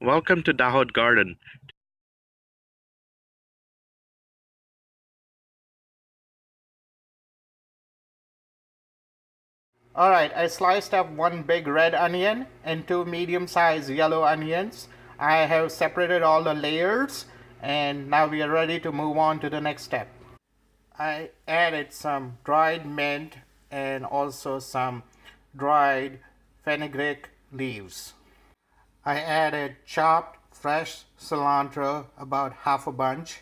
Welcome to Dahod Garden. Alright, I sliced up one big red onion and two medium-sized yellow onions. I have separated all the layers and now we are ready to move on to the next step. I added some dried mint and also some dried fenugreek leaves. I added chopped fresh cilantro, about half a bunch.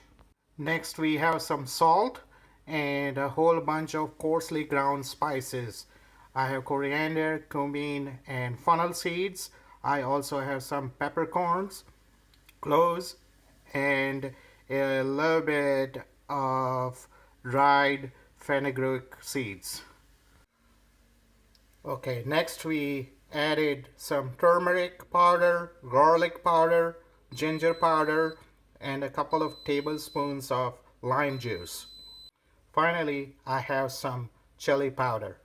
Next we have some salt and a whole bunch of coarsely ground spices. I have coriander, cumin, and fennel seeds. I also have some peppercorns, cloves, and a little bit of dried fenugreek seeds. Okay, next we added some turmeric powder, garlic powder, ginger powder, and a couple of tablespoons of lime juice. Finally, I have some chili powder.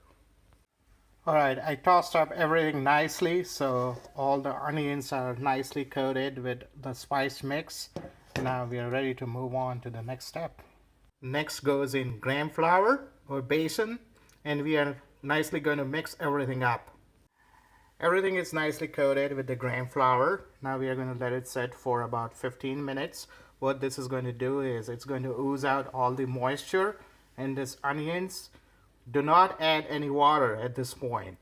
Alright, I tossed up everything nicely so all the onions are nicely coated with the spice mix. Now we are ready to move on to the next step. Next goes in gram flour or basin, and we are nicely going to mix everything up. Everything is nicely coated with the gram flour. Now we are going to let it set for about 15 minutes. What this is going to do is it's going to ooze out all the moisture in this onions. Do not add any water at this point.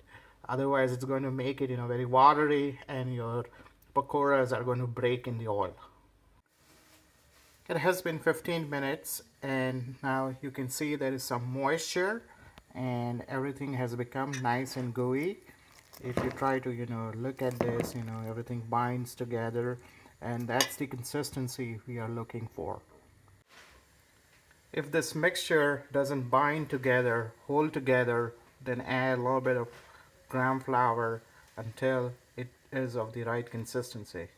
Otherwise it's going to make it very watery and your pakoras are going to break in the oil. It has been 15 minutes and now you can see there is some moisture and everything has become nice and gooey. If you try to look at this, everything binds together and that's the consistency we are looking for. If this mixture doesn't bind together, hold together, then add a little bit of gram flour until it is of the right consistency.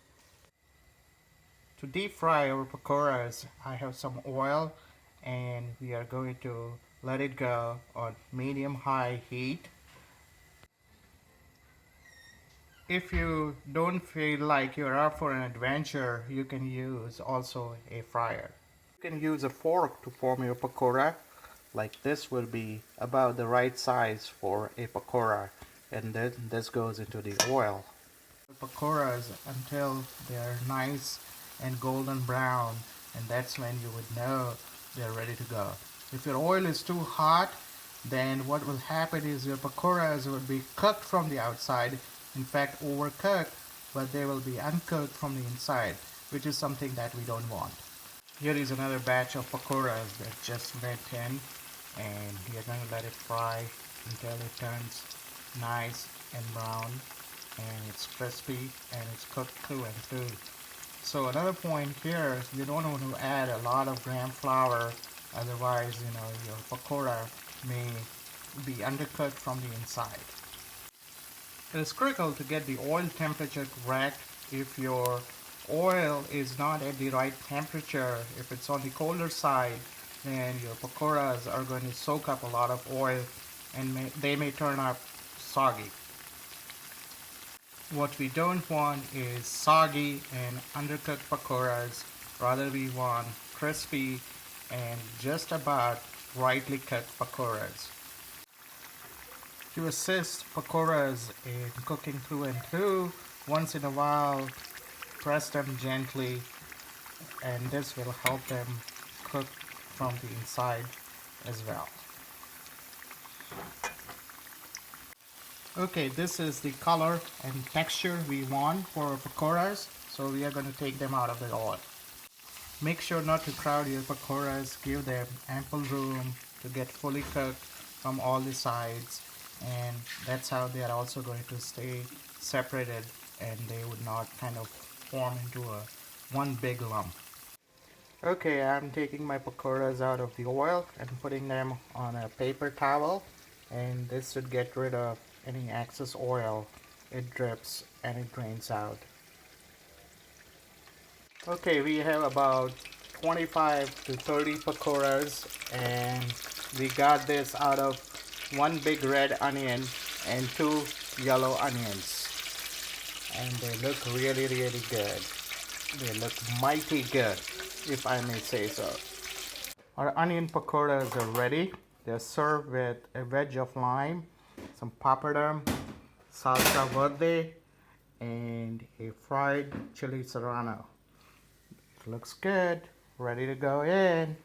To deep fry our pakoras, I have some oil and we are going to let it go on medium-high heat. If you don't feel like you're up for an adventure, you can use also a fryer. You can use a fork to form your pakora. Like this will be about the right size for a pakora, and then this goes into the oil. Pakoras until they're nice and golden brown, and that's when you would know they're ready to go. If your oil is too hot, then what will happen is your pakoras will be cooked from the outside, in fact overcooked, but they will be uncooked from the inside, which is something that we don't want. Here is another batch of pakoras that just went in, and we are going to let it fry until it turns nice and brown and it's crispy and it's cooked through and through. So another point here, you don't want to add a lot of gram flour, otherwise your pakora may be undercooked from the inside. It is critical to get the oil temperature correct. If your oil is not at the right temperature, if it's on the colder side, then your pakoras are going to soak up a lot of oil and they may turn up soggy. What we don't want is soggy and undercooked pakoras. Rather we want crispy and just about rightly cooked pakoras. To assist pakoras in cooking through and through, once in a while press them gently and this will help them cook from the inside as well. Okay, this is the color and texture we want for our pakoras, so we are going to take them out of the oil. Make sure not to crowd your pakoras, give them ample room to get fully cooked from all the sides, and that's how they are also going to stay separated and they would not kind of form into one big lump. Okay, I'm taking my pakoras out of the oil and putting them on a paper towel, and this should get rid of any excess oil. It drips and it drains out. Okay, we have about 25 to 30 pakoras and we got this out of one big red onion and two yellow onions. and they look really, really good. They look mighty good, if I may say so. Our onion pakoras are ready. They're served with a wedge of lime, some papadum, salsa verde, and a fried chili serrano. It looks good. Ready to go in.